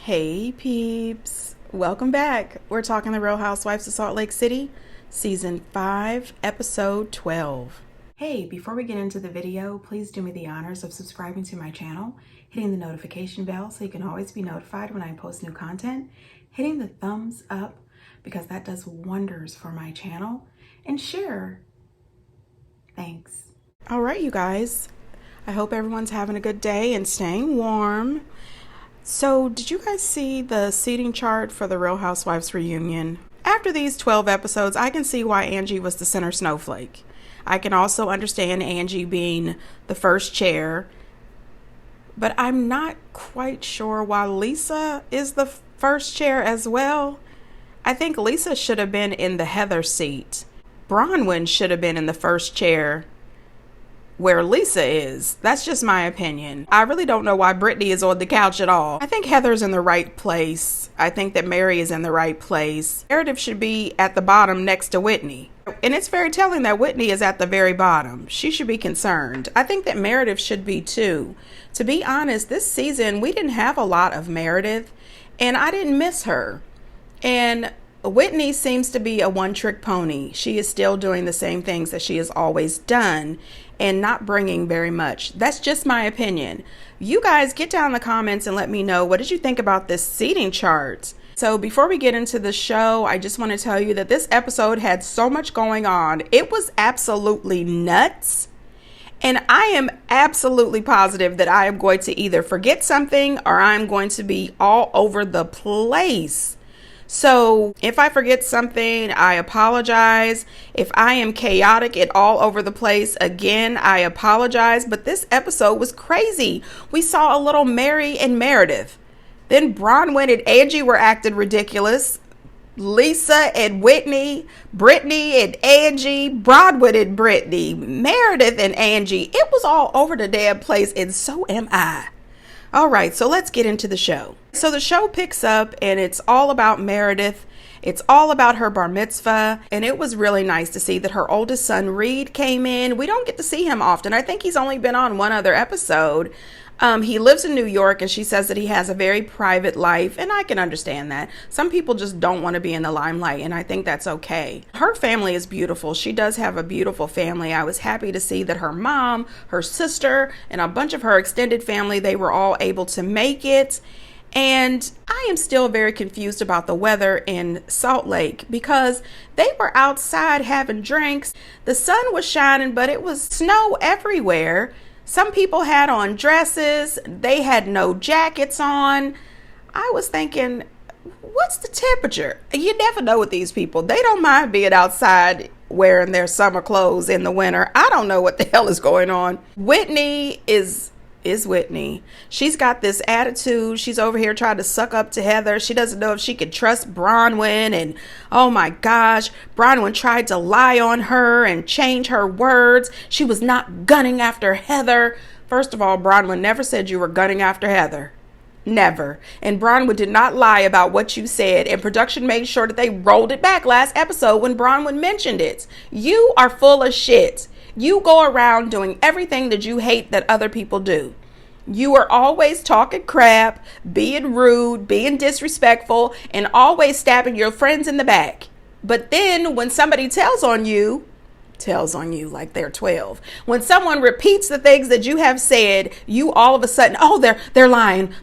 Hey peeps, welcome back. We're talking the Real Housewives of Salt Lake City, Season 5, Episode 12. Hey, before we get into the video, please do me the honors of subscribing to my channel, hitting the notification bell so you can always be notified when I post new content, hitting the thumbs up because that does wonders for my channel, and share. Thanks. All right, you guys. I hope everyone's having a good day and staying warm. So, did you guys see the seating chart for the Real Housewives reunion? After these 12 episodes, I can see why Angie was the center snowflake. I can also understand Angie being the first chair, but I'm not quite sure why Lisa is the first chair as well. I think Lisa should have been in the Heather seat. Bronwyn should have been in the first chair where Lisa is. That's just my opinion. I really don't know why Britney is on the couch at all. I think Heather's in the right place. I think that Mary is in the right place. Meredith should be at the bottom next to Whitney. And it's very telling that Whitney is at the very bottom. She should be concerned. I think that Meredith should be too. To be honest, this season we didn't have a lot of Meredith and I didn't miss her. And Whitney seems to be a one-trick pony. She is still doing the same things that she has always done and not bringing very much. That's just my opinion. You guys get down in the comments and let me know, what did you think about this seating chart? So before we get into the show, I just want to tell you that this episode had so much going on. It was absolutely nuts. And I am absolutely positive that I am going to either forget something or I'm going to be all over the place. So if I forget something, I apologize. If I am chaotic and all over the place, again, I apologize. But this episode was crazy. We saw a little Mary and Meredith. Then Bronwyn and Angie were acting ridiculous. Lisa and Whitney, Britney and Angie, Bronwyn and Britney, Meredith and Angie. It was all over the damn place, and so am I. All right, so let's get into the show. So the show picks up and it's all about Meredith. It's all about her bar mitzvah. And it was really nice to see that her oldest son, Reed, came in. We don't get to see him often. I think he's only been on one other episode. He lives in New York and she says that he has a very private life. And I can understand that. Some people just don't want to be in the limelight. And I think that's okay. Her family is beautiful. She does have a beautiful family. I was happy to see that her mom, her sister, and a bunch of her extended family, they were all able to make it. And I am still very confused about the weather in Salt Lake because they were outside having drinks. The sun was shining, but it was snow everywhere. Some people had on dresses. They had no jackets on. I was thinking, what's the temperature? You never know with these people. They don't mind being outside wearing their summer clothes in the winter. I don't know what the hell is going on. Whitney is Whitney. She's got this attitude. She's over here trying to suck up to Heather. She doesn't know if she could trust Bronwyn. And oh my gosh, Bronwyn tried to lie on her and change her words. She was not gunning after Heather. First of all, Bronwyn never said you were gunning after Heather. Never. And Bronwyn did not lie about what you said. And production made sure that they rolled it back last episode when Bronwyn mentioned it. You are full of shit. You go around doing everything that you hate that other people do. You are always talking crap, being rude, being disrespectful, and always stabbing your friends in the back. But then when somebody tells on you like they're 12. When someone repeats the things that you have said, you all of a sudden, oh, they're lying.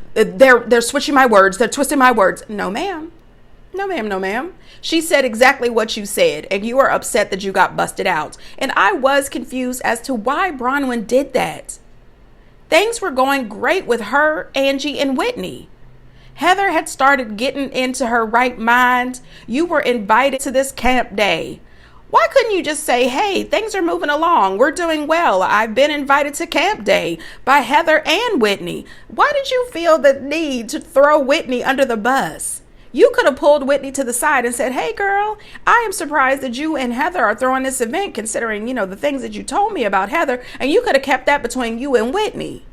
They're switching my words. They're twisting my words. No, ma'am. No, ma'am. No, ma'am. She said exactly what you said, and you are upset that you got busted out. And I was confused as to why Bronwyn did that. Things were going great with her, Angie, and Whitney. Heather had started getting into her right mind. You were invited to this camp day. Why couldn't you just say, hey, things are moving along. We're doing well. I've been invited to camp day by Heather and Whitney. Why did you feel the need to throw Whitney under the bus? You could have pulled Whitney to the side and said, hey, girl, I am surprised that you and Heather are throwing this event considering, the things that you told me about Heather. And you could have kept that between you and Whitney.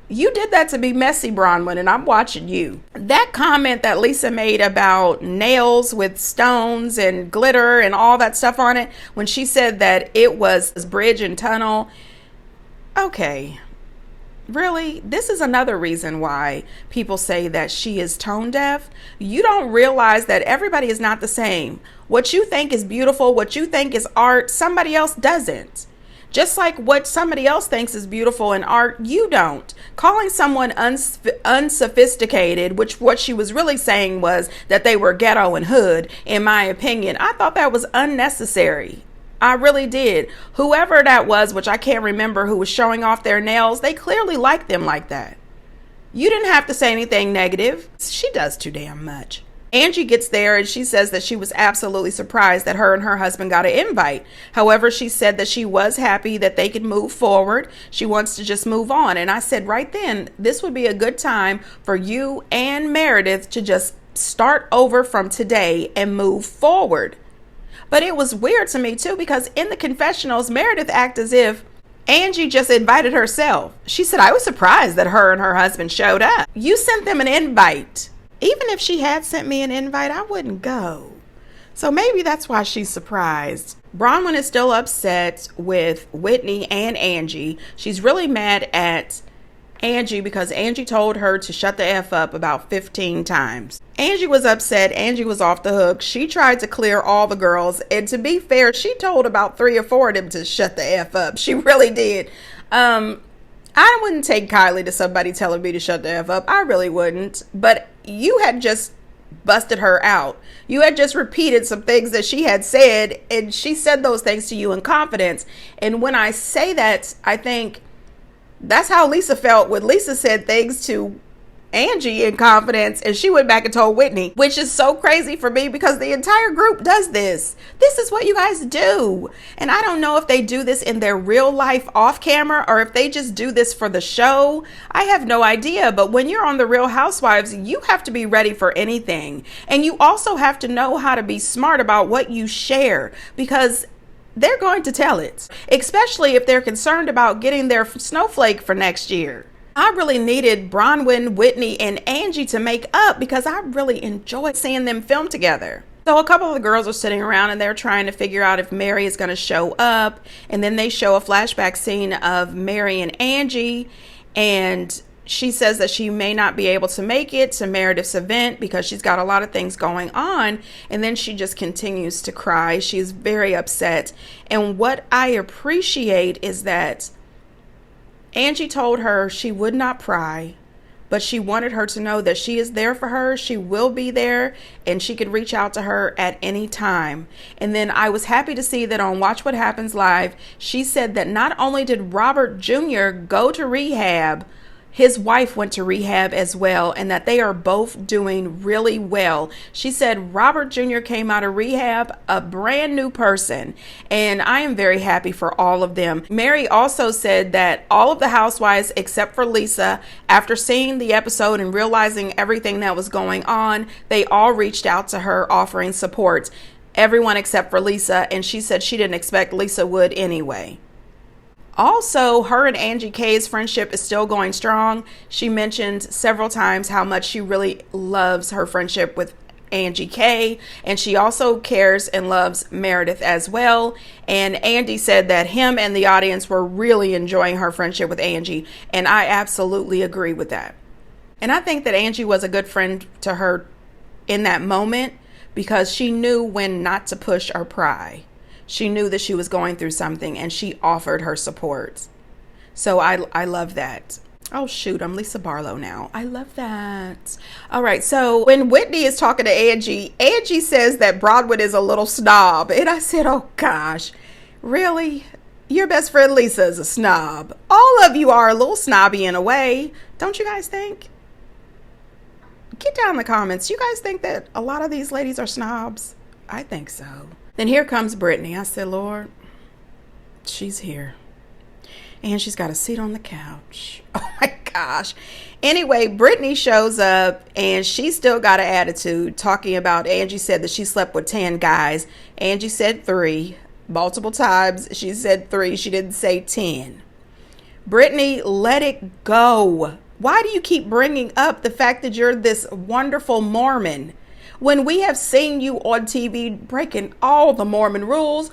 You did that to be messy, Bronwyn, and I'm watching you. That comment that Lisa made about nails with stones and glitter and all that stuff on it, when she said that it was bridge and tunnel. Okay. Really? This is another reason why people say that she is tone deaf. You don't realize that everybody is not the same. What you think is beautiful, what you think is art, somebody else doesn't. Just like what somebody else thinks is beautiful in art, you don't. Calling someone unsophisticated, which what she was really saying was that they were ghetto and hood, in my opinion, I thought that was unnecessary. I really did. Whoever that was, which I can't remember, who was showing off their nails, they clearly liked them like that. You didn't have to say anything negative. She does too damn much. Angie gets there and she says that she was absolutely surprised that her and her husband got an invite. However, she said that she was happy that they could move forward. She wants to just move on. And I said right then, this would be a good time for you and Meredith to just start over from today and move forward. But it was weird to me too, because in the confessionals, Meredith acted as if Angie just invited herself. She said, I was surprised that her and her husband showed up. You sent them an invite. Even if she had sent me an invite, I wouldn't go. So maybe that's why she's surprised. Bronwyn is still upset with Whitney and Angie. She's really mad at Angie because Angie told her to shut the F up about 15 times. Angie was upset. Angie was off the hook. She tried to clear all the girls. And to be fair, she told about 3 or 4 of them to shut the F up. She really did. I wouldn't take kindly to somebody telling me to shut the F up. I really wouldn't. But you had just busted her out. You had just repeated some things that she had said. And she said those things to you in confidence. And when I say that, I think that's how Lisa felt when Lisa said things to Angie in confidence and she went back and told Whitney, which is so crazy for me because the entire group does this. This is what you guys do. And I don't know if they do this in their real life off camera or if they just do this for the show. I have no idea. But when you're on The Real Housewives, you have to be ready for anything. And you also have to know how to be smart about what you share because they're going to tell it, especially if they're concerned about getting their snowflake for next year. I really needed Bronwyn, Whitney, and Angie to make up because I really enjoyed seeing them film together. So a couple of the girls are sitting around and they're trying to figure out if Mary is going to show up. And then they show a flashback scene of Mary and Angie. And she says that she may not be able to make it to Meredith's event because she's got a lot of things going on. And then she just continues to cry. She's very upset. And what I appreciate is that Angie told her she would not pry, but she wanted her to know that she is there for her. She will be there and she could reach out to her at any time. And then I was happy to see that on Watch What Happens Live, she said that not only did Robert Jr. go to rehab, his wife went to rehab as well, and that they are both doing really well. She said Robert Jr. came out of rehab a brand new person, and I am very happy for all of them. Mary also said that all of the housewives, except for Lisa, after seeing the episode and realizing everything that was going on, they all reached out to her offering support. Everyone except for Lisa, and she said she didn't expect Lisa would anyway. Also, her and Angie K's friendship is still going strong. She mentioned several times how much she really loves her friendship with Angie K, and she also cares and loves Meredith as well. And Andy said that him and the audience were really enjoying her friendship with Angie, and I absolutely agree with that. And I think that Angie was a good friend to her in that moment because she knew when not to push or pry. She knew that she was going through something and she offered her support. So I love that. Oh, shoot, I'm Lisa Barlow now. I love that. All right, so when Whitney is talking to Angie, Angie says that Bronwyn is a little snob. And I said, oh, gosh, really? Your best friend Lisa is a snob. All of you are a little snobby in a way. Don't you guys think? Get down in the comments. You guys think that a lot of these ladies are snobs? I think so. Then here comes Britney. I said, Lord, she's here. And she's got a seat on the couch. Oh my gosh. Anyway, Britney shows up and she's still got an attitude talking about Angie said that she slept with 10 guys. Angie said 3. Multiple times she said 3. She didn't say 10. Britney, let it go. Why do you keep bringing up the fact that you're this wonderful Mormon? When we have seen you on TV breaking all the Mormon rules,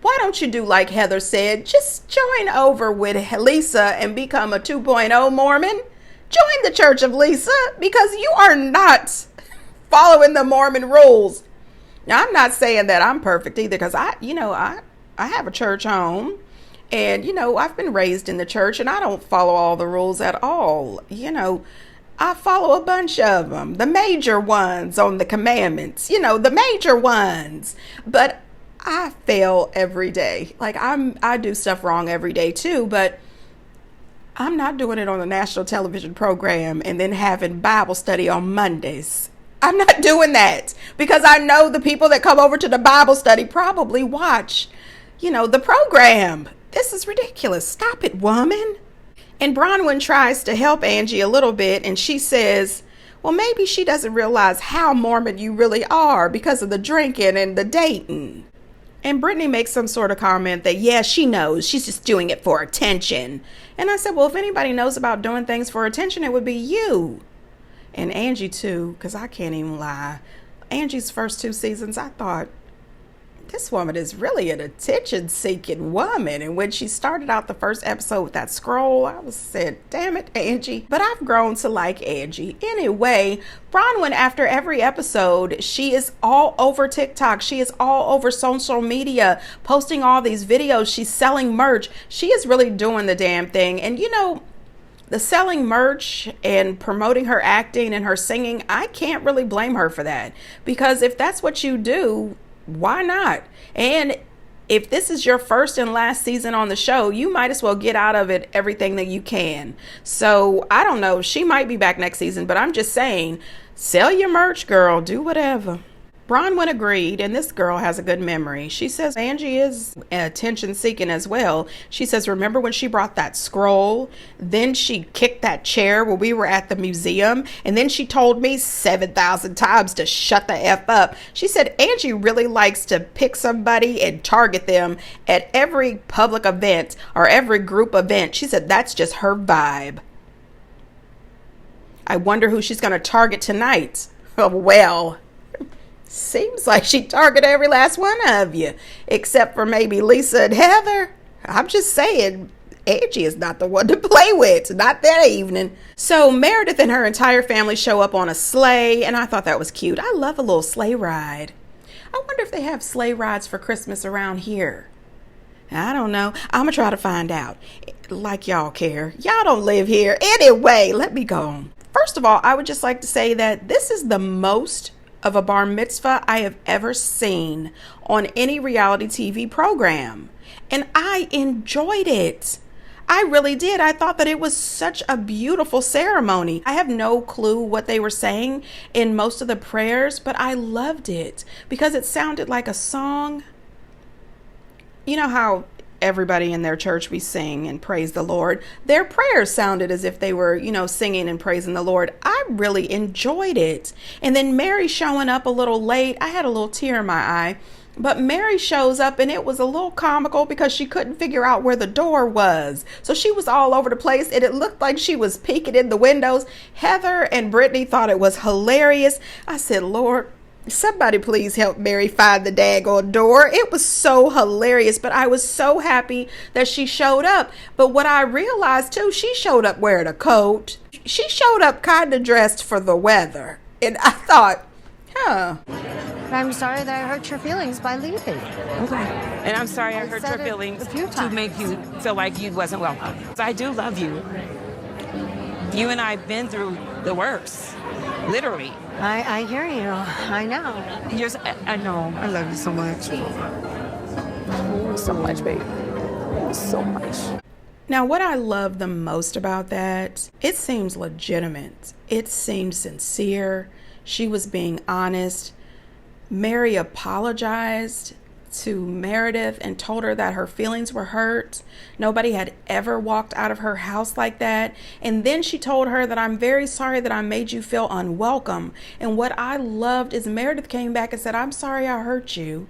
Why don't you do like Heather said? Just join over with Lisa and become a 2.0 Mormon. Join the Church of Lisa, because you are not following the Mormon rules. Now, I'm not saying that I'm perfect either, because I have a church home, and, I've been raised in the church, and I don't follow all the rules at all. I follow a bunch of them, the major ones on the commandments, the major ones. But I fail every day. Like, I do stuff wrong every day too, but I'm not doing it on a national television program and then having Bible study on Mondays. I'm not doing that, because I know the people that come over to the Bible study probably watch, the program. This is ridiculous. Stop it, woman. And Bronwyn tries to help Angie a little bit, and she says, well, maybe she doesn't realize how Mormon you really are because of the drinking and the dating. And Britney makes some sort of comment that, yeah, she knows. She's just doing it for attention. And I said, well, if anybody knows about doing things for attention, it would be you. And Angie, too, because I can't even lie. Angie's first 2 seasons, I thought, this woman is really an attention-seeking woman. And when she started out the first episode with that scroll, I said, damn it, Angie. But I've grown to like Angie. Anyway, Bronwyn, after every episode, she is all over TikTok. She is all over social media, posting all these videos. She's selling merch. She is really doing the damn thing. And, the selling merch and promoting her acting and her singing, I can't really blame her for that. Because if that's what you do, why not? And if this is your first and last season on the show, you might as well get out of it everything that you can. So I don't know. She might be back next season, but I'm just saying, sell your merch, girl. Do whatever. Bronwyn agreed, and this girl has a good memory. She says Angie is attention seeking as well. She says, remember when she brought that scroll? Then she kicked that chair when we were at the museum. And then she told me 7,000 times to shut the F up. She said Angie really likes to pick somebody and target them at every public event or every group event. She said that's just her vibe. I wonder who she's going to target tonight. Oh, well. Seems like she targeted every last one of you, except for maybe Lisa and Heather. I'm just saying, Angie is not the one to play with, not that evening. So Meredith and her entire family show up on a sleigh, and I thought that was cute. I love a little sleigh ride. I wonder if they have sleigh rides for Christmas around here. I don't know. I'm going to try to find out. Like y'all care. Y'all don't live here. Anyway, let me go on. First of all, I would just like to say that this is the most of a bar mitzvah I have ever seen on any reality TV program. And I enjoyed it. I really did. I thought that it was such a beautiful ceremony. I have no clue what they were saying in most of the prayers, but I loved it because it sounded like a song. You know how everybody in their church, we sing and praise the Lord. Their prayers sounded as if they were, singing and praising the Lord. I really enjoyed it. And then Mary showing up a little late. I had a little tear in my eye. But Mary shows up and it was a little comical because she couldn't figure out where the door was. So she was all over the place and it looked like she was peeking in the windows. Heather and Britney thought it was hilarious. I said, Lord, somebody please help Mary find the daggone door. It was so hilarious, but I was so happy that she showed up. But what I realized too, she showed up wearing a coat. She showed up kind of dressed for the weather. And I thought, I'm sorry that I hurt your feelings by leaving. Okay. And I'm sorry I hurt your feelings to make you feel like you wasn't welcome. I do love you. You and I have been through the worst. Literally. I hear you. I know. I know. I love you so much. So much, baby. So much. Now, what I love the most about that, it seems legitimate. It seems sincere. She was being honest. Mary apologized to Meredith and told her that her feelings were hurt. Nobody had ever walked out of her house like that. And then she told her that I'm very sorry that I made you feel unwelcome. And what I loved is Meredith came back and said, I'm sorry I hurt you.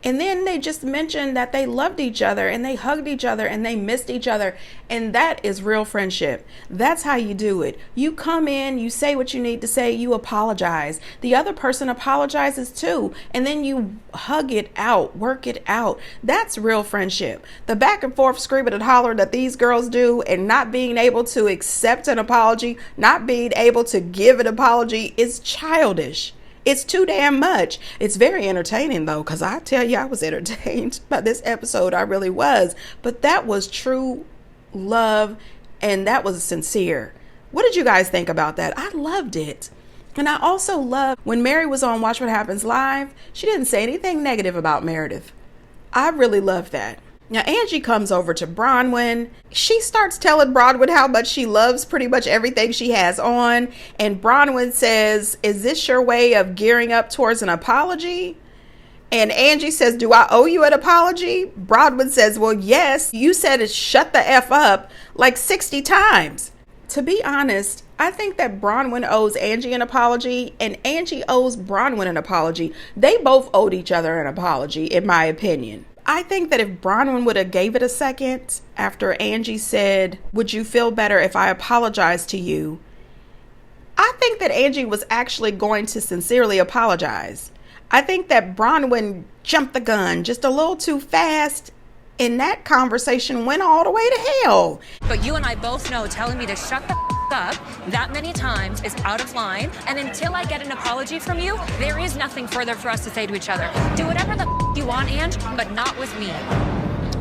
And then they just mentioned that they loved each other and they hugged each other and they missed each other. And that is real friendship. That's how you do it. You come in, you say what you need to say, you apologize. The other person apologizes too. And then you hug it out, work it out. That's real friendship. The back and forth screaming and hollering that these girls do and not being able to accept an apology, not being able to give an apology is childish. It's too damn much. It's very entertaining though, because I tell you, I was entertained by this episode. I really was. But that was true love and that was sincere. What did you guys think about that? I loved it. And I also loved when Mary was on Watch What Happens Live. She didn't say anything negative about Meredith. I really loved that. Now, Angie comes over to Bronwyn. She starts telling Bronwyn how much she loves pretty much everything she has on. And Bronwyn says, is this your way of gearing up towards an apology? And Angie says, do I owe you an apology? Bronwyn says, well, yes. You said it, shut the F up like 60 times. To be honest, I think that Bronwyn owes Angie an apology and Angie owes Bronwyn an apology. They both owed each other an apology, in my opinion. I think that if Bronwyn would have gave it a second after Angie said, would you feel better if I apologized to you? I think that Angie was actually going to sincerely apologize. I think that Bronwyn jumped the gun just a little too fast and that conversation went all the way to hell. But you and I both know telling me to shut the up that many times is out of line, and until I get an apology from you, there is nothing further for us to say to each other. Do whatever the you want, Ange, but not with me.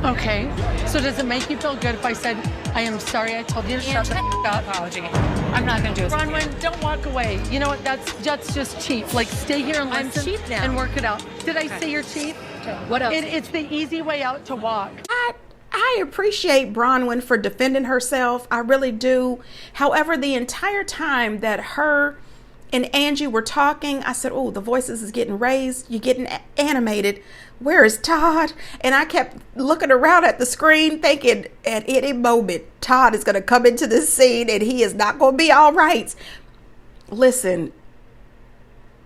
Okay, so does it make you feel good if I said, I am sorry I told you to shut the up? Apology. I'm not going to do it. Bronwyn, don't walk away. You know what, that's just cheap. Like, stay here and listen. I'm cheap now. And work it out. Did I say you're cheap? What else? It's the easy way out to walk. I appreciate Bronwyn for defending herself. I really do. However, the entire time that her and Angie were talking, I said, oh, the voices is getting raised. You're getting animated. Where is Todd? And I kept looking around at the screen thinking at any moment, Todd is going to come into this scene and he is not going to be all right. Listen,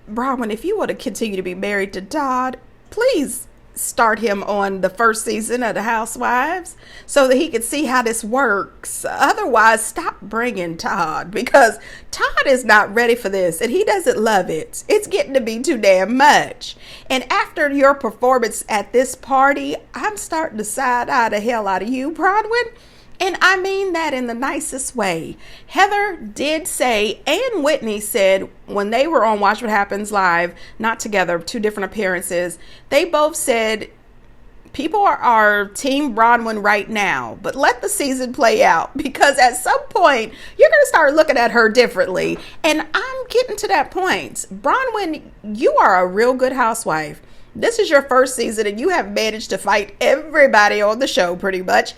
Bronwyn, if you want to continue to be married to Todd, please start him on the first season of the Housewives so that he can see how this works. Otherwise, stop bringing Todd, because Todd is not ready for this and he doesn't love it. It's getting to be too damn much. And after your performance at this party, I'm starting to side-eye the hell out of you, Bronwyn. And I mean that in the nicest way. Heather did say, and Whitney said, when they were on Watch What Happens Live, not together, two different appearances, they both said, people are Team Bronwyn right now, but let the season play out, because at some point, you're going to start looking at her differently. And I'm getting to that point. Bronwyn, you are a real good housewife. This is your first season, and you have managed to fight everybody on the show pretty much.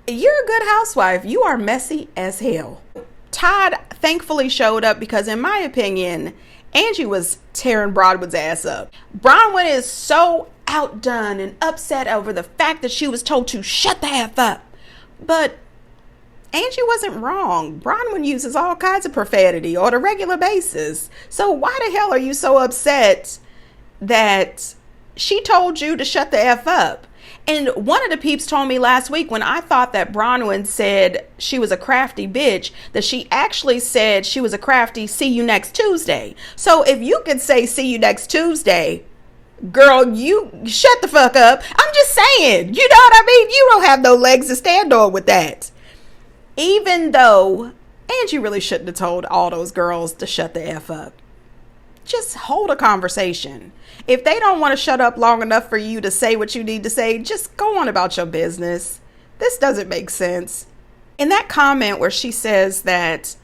You're a good housewife. You are messy as hell. Todd thankfully showed up because, in my opinion, Angie was tearing Bronwyn's ass up. Bronwyn is so outdone and upset over the fact that she was told to shut the F up. But Angie wasn't wrong. Bronwyn uses all kinds of profanity on a regular basis. So why the hell are you so upset that she told you to shut the F up? And one of the peeps told me last week, when I thought that Bronwyn said she was a crafty bitch, that she actually said she was a crafty see you next Tuesday. So if you could say see you next Tuesday, girl, you shut the fuck up. I'm just saying, you know what I mean? You don't have no legs to stand on with that. Even though Angie really shouldn't have told all those girls to shut the F up. Just hold a conversation. If they don't want to shut up long enough for you to say what you need to say, just go on about your business. This doesn't make sense. In that comment where she says that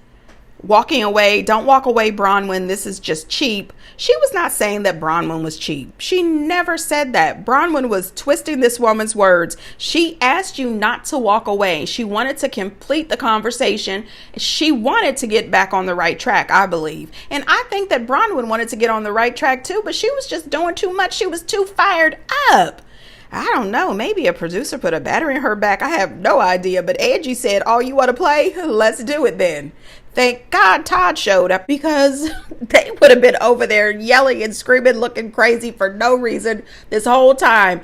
walking away, don't walk away, Bronwyn, this is just cheap. She was not saying that Bronwyn was cheap. She never said that. Bronwyn was twisting this woman's words. She asked you not to walk away. She wanted to complete the conversation. She wanted to get back on the right track, I believe. And I think that Bronwyn wanted to get on the right track too, but she was just doing too much. She was too fired up. I don't know. Maybe a producer put a battery in her back. I have no idea. But Angie said, oh, you want to play? Let's do it then. Thank God Todd showed up, because they would have been over there yelling and screaming, looking crazy for no reason this whole time.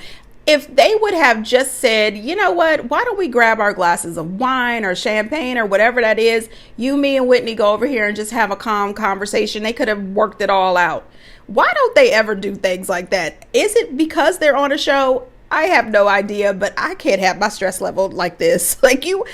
If they would have just said, you know what, why don't we grab our glasses of wine or champagne or whatever that is, you, me, and Whitney go over here and just have a calm conversation. They could have worked it all out. Why don't they ever do things like that? Is it because they're on a show? I have no idea, but I can't have my stress level like this. Like you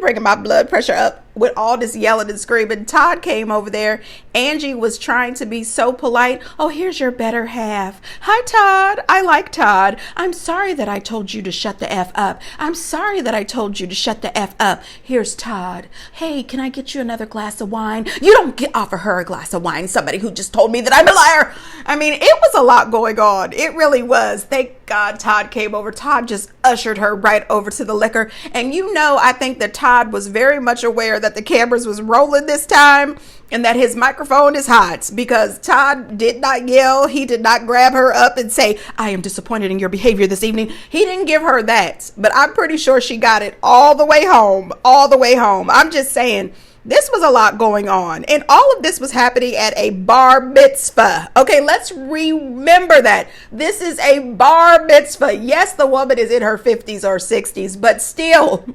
bringing my blood pressure up with all this yelling and screaming. Todd came over there. Angie was trying to be so polite. Oh, here's your better half. Hi, Todd. I like Todd. I'm sorry that I told you to shut the F up. I'm sorry that I told you to shut the F up. Here's Todd. Hey, can I get you another glass of wine? You don't offer her a glass of wine, somebody who just told me that I'm a liar. I mean, it was a lot going on. It really was. Thank God Todd came over. Todd just ushered her right over to the liquor. And I think that Todd was very much aware that the cameras was rolling this time and that his microphone is hot, because Todd did not yell. He did not grab her up and say, I am disappointed in your behavior this evening. He didn't give her that, but I'm pretty sure she got it all the way home. I'm just saying, this was a lot going on, and all of this was happening at a bar mitzvah. Okay, let's remember that. This is a bar mitzvah. Yes, the woman is in her 50s or 60s, but still,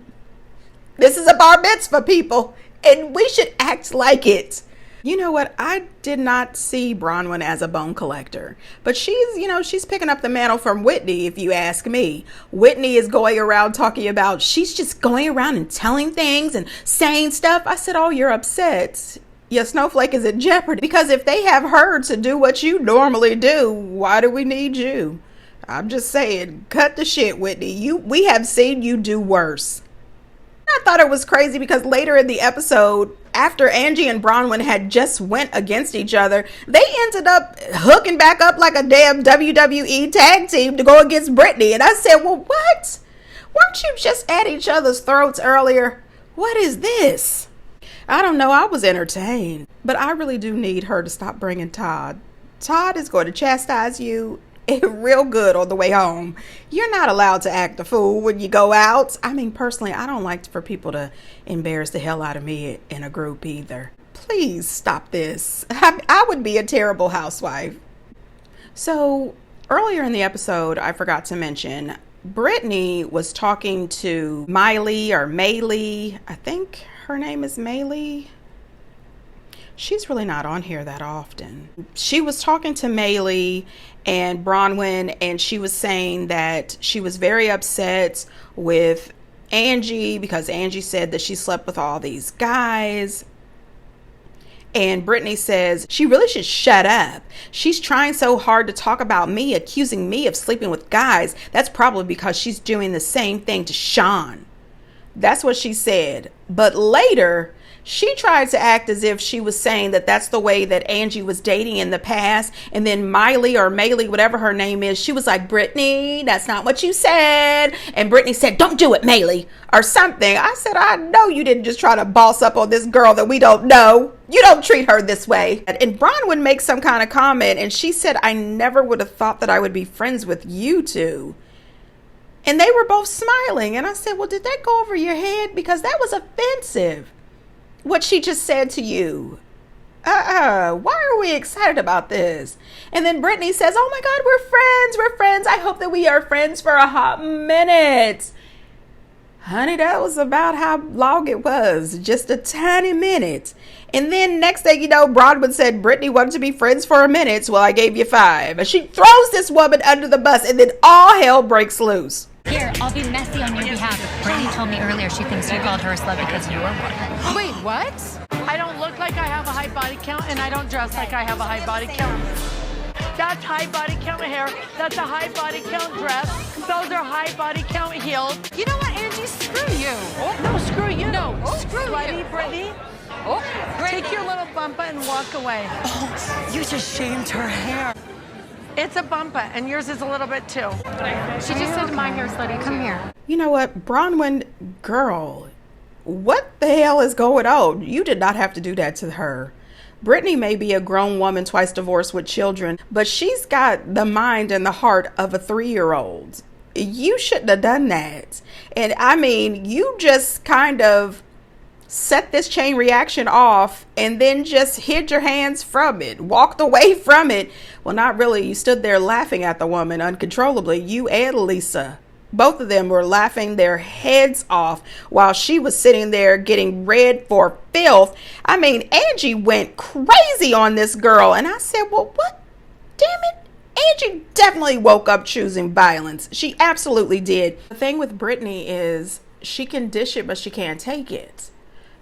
this is a bar mitzvah, people, and we should act like it. You know what? I did not see Bronwyn as a bone collector, but she's picking up the mantle from Whitney, if you ask me. Whitney is going around talking about, she's just going around and telling things and saying stuff. I said, oh, you're upset. Your snowflake is in jeopardy, because if they have her to do what you normally do, why do we need you? I'm just saying, cut the shit, Whitney. We have seen you do worse. I thought it was crazy because later in the episode, after Angie and Bronwyn had just went against each other, they ended up hooking back up like a damn WWE tag team to go against Britney. And I said, well, what? Weren't you just at each other's throats earlier? What is this? I don't know. I was entertained, but I really do need her to stop bringing Todd. Todd is going to chastise you real good on the way home. You're not allowed to act a fool when you go out. I mean, personally, I don't like for people to embarrass the hell out of me in a group either. Please stop this. I would be a terrible housewife. So earlier in the episode, I forgot to mention, Britney was talking to Miley or Maylee. I think her name is Maylee. She's really not on here that often. She was talking to Maylee and Bronwyn, and she was saying that she was very upset with Angie because Angie said that she slept with all these guys. And Britney says she really should shut up. She's trying so hard to talk about me, accusing me of sleeping with guys. That's probably because she's doing the same thing to Sean. That's what she said. But later, she tried to act as if she was saying that that's the way that Angie was dating in the past. And then Miley or Maylee, whatever her name is, she was like, Britney, that's not what you said. And Britney said, don't do it, Maylee, or something. I said, I know you didn't just try to boss up on this girl that we don't know. You don't treat her this way. And Bronwyn makes some kind of comment, and she said, I never would have thought that I would be friends with you two. And they were both smiling. And I said, well, did that go over your head? Because that was offensive, what she just said to you. Why are we excited about this? And then Britney says, oh my God, we're friends. I hope that we are friends for a hot minute. Honey, that was about how long it was. Just a tiny minute. And then next thing you know, Bronwyn said Britney wanted to be friends for a minute. Well, I gave you 5. And she throws this woman under the bus, and then all hell breaks loose. Here, I'll be messy on your behalf. Britney told me earlier she thinks you called her a slut because you were one. Wait, what? I don't look like I have a high body count, and I don't dress like I have a high body count. That's high body count hair. That's a high body count dress. Those are high body count heels. You know what, Angie? Screw you. Oh, no, screw you. No, screw Slutty, you. Britney. Oh, Take your little bumper and walk away. Oh, you just shamed her hair. It's a bumper, and yours is a little bit too. She just said my hair's slutty. Come here. You know what, Bronwyn, girl, what the hell is going on? You did not have to do that to her. Britney may be a grown woman, twice divorced with children, but she's got the mind and the heart of a 3-year-old. You shouldn't have done that. And I mean, you just kind of set this chain reaction off and then just hid your hands from it, walked away from it. Well, not really. You stood there laughing at the woman uncontrollably. You and Lisa, both of them were laughing their heads off while she was sitting there getting read for filth. I mean, Angie went crazy on this girl. And I said, well, what? Damn it. Angie definitely woke up choosing violence. She absolutely did. The thing with Britney is she can dish it, but she can't take it.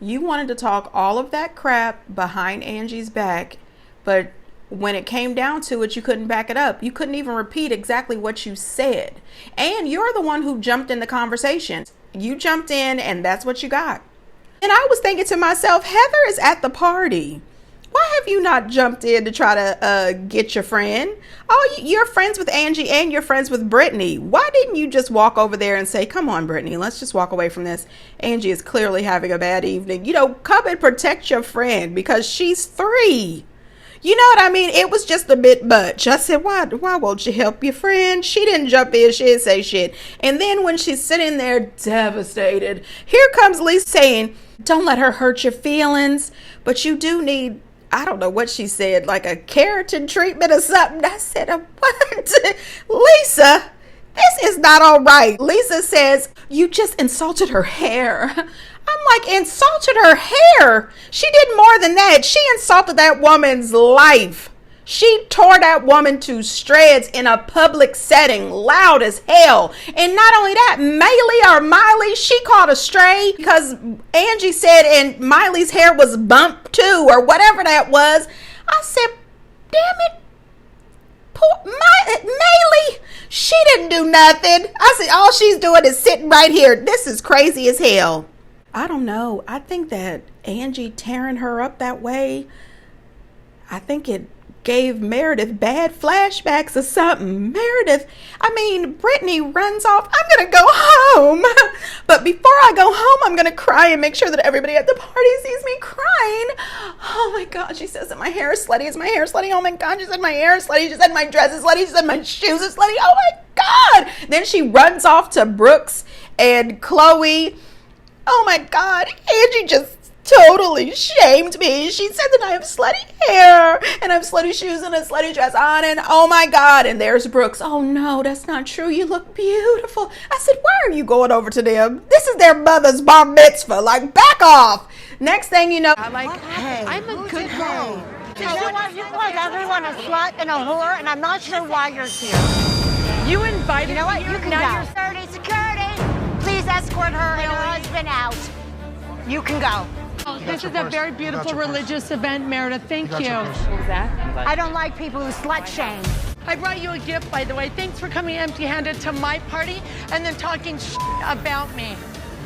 You wanted to talk all of that crap behind Angie's back, but when it came down to it, you couldn't back it up. You couldn't even repeat exactly what you said. And you're the one who jumped in the conversation. You jumped in and that's what you got. And I was thinking to myself, Heather is at the party. Why have you not jumped in to try to get your friend? Oh, you're friends with Angie and you're friends with Britney. Why didn't you just walk over there and say, come on, Britney, let's just walk away from this. Angie is clearly having a bad evening. You know, come and protect your friend because she's 3. You know what I mean? It was just a bit much. I said, why won't you help your friend? She didn't jump in. She didn't say shit. And then when she's sitting there devastated, here comes Lisa saying, don't let her hurt your feelings, but you do need, I don't know what she said, like a keratin treatment or something. I said, what? Lisa, this is not all right. Lisa says, you just insulted her hair. I'm like, insulted her hair? She did more than that. She insulted that woman's life. She tore that woman to shreds in a public setting, loud as hell. And not only that, Miley, she caught a stray because Angie said, and Miley's hair was bumped too, or whatever that was. I said, damn it. Poor Miley, she didn't do nothing. I said, all she's doing is sitting right here. This is crazy as hell. I don't know. I think that Angie tearing her up that way, I think it gave Meredith bad flashbacks or something. Meredith, I mean, Britney runs off. I'm going to go home. But before I go home, I'm going to cry and make sure that everybody at the party sees me crying. Oh my God. She says that my hair is slutty. Is my hair slutty? Oh my God. She said my hair is slutty. She said my dress is slutty. She said my shoes are slutty. Oh my God. Then she runs off to Brooks and Chloe. Oh my God, Angie just totally shamed me. She said that I have slutty hair and I have slutty shoes and a slutty dress on, and oh my God, and there's Brooks. Oh no, that's not true. You look beautiful. I said, why are you going over to them? This is their mother's bar mitzvah. Like, back off. Next thing you know, I'm like, hey, I'm a good girl. You know what? You call everyone a slut and a whore, and I'm not sure why you're here. You invited me. You know what? You can now go. Security. Please escort her and her husband out. You can go. This is a very beautiful religious event, Meredith. Thank you. What was that? I don't like people who slut shame. I brought you a gift, by the way. Thanks for coming empty-handed to my party and then talking about me.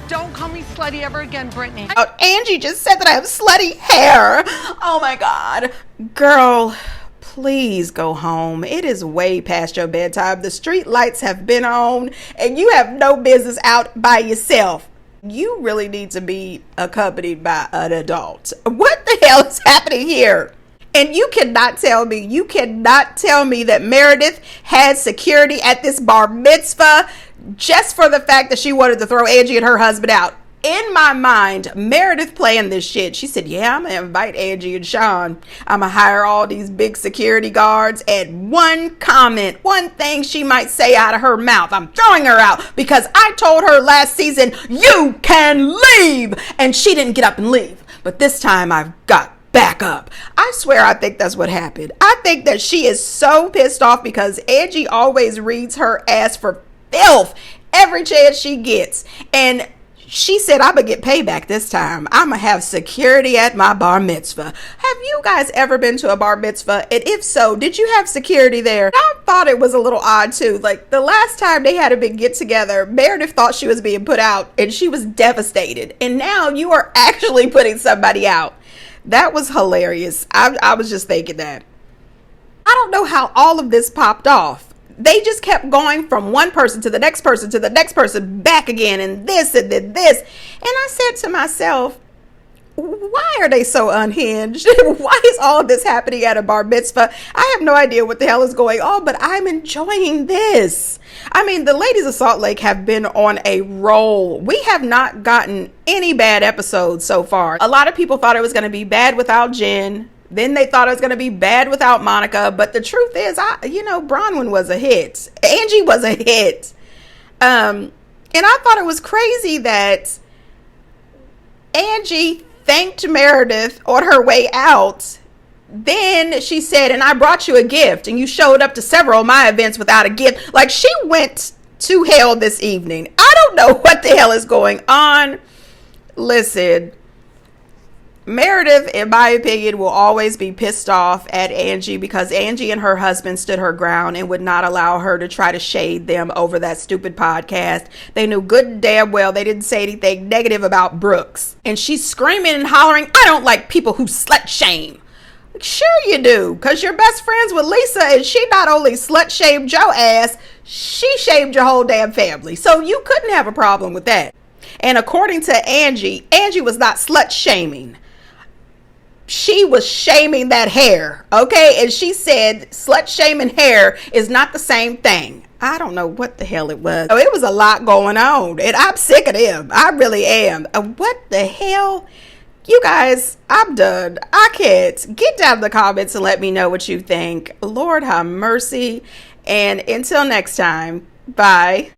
Don't call me slutty ever again, Britney. Oh, Angie just said that I have slutty hair. Oh my God. Girl, please go home. It is way past your bedtime. The street lights have been on and you have no business out by yourself. You really need to be accompanied by an adult. What the hell is happening here? And you cannot tell me that Meredith had security at this bar mitzvah just for the fact that she wanted to throw Angie and her husband out. In my mind, Meredith planned this shit. She said, yeah, I'm going to invite Angie and Sean. I'm going to hire all these big security guards. And one comment, one thing she might say out of her mouth, I'm throwing her out because I told her last season, you can leave. And she didn't get up and leave. But this time I've got back up. I swear I think that's what happened. I think that she is so pissed off because Angie always reads her ass for filth every chance she gets. And she said, I'm going to get payback this time. I'm going to have security at my bar mitzvah. Have you guys ever been to a bar mitzvah? And if so, did you have security there? I thought it was a little odd too. Like the last time they had a big get together, Meredith thought she was being put out and she was devastated. And now you are actually putting somebody out. That was hilarious. I was just thinking that. I don't know how all of this popped off. They just kept going from one person to the next person to the next person back again and this and then this. And I said to myself, why are they so unhinged? Why is all of this happening at a bar mitzvah? I have no idea what the hell is going on, but I'm enjoying this. I mean, the ladies of Salt Lake have been on a roll. We have not gotten any bad episodes so far. A lot of people thought it was going to be bad without Jen. Then they thought it was going to be bad without Monica. But the truth is, Bronwyn was a hit. Angie was a hit. And I thought it was crazy that Angie thanked Meredith on her way out. Then she said, and I brought you a gift, and you showed up to several of my events without a gift. Like, she went to hell this evening. I don't know what the hell is going on. Listen, Meredith, in my opinion, will always be pissed off at Angie because Angie and her husband stood her ground and would not allow her to try to shade them over that stupid podcast. They knew good and damn well they didn't say anything negative about Brooks. And she's screaming and hollering, I don't like people who slut shame. Sure you do, because you're best friends with Lisa, and she not only slut shamed your ass, she shamed your whole damn family. So you couldn't have a problem with that. And according to Angie, Angie was not slut shaming. She was shaming that hair, okay? And she said slut shaming hair is not the same thing. I don't know what the hell it was. Oh, it was a lot going on, and I'm sick of them. I really am. What the hell? You guys, I'm done. I can't. Get down in the comments and let me know what you think. Lord have mercy. And until next time, bye.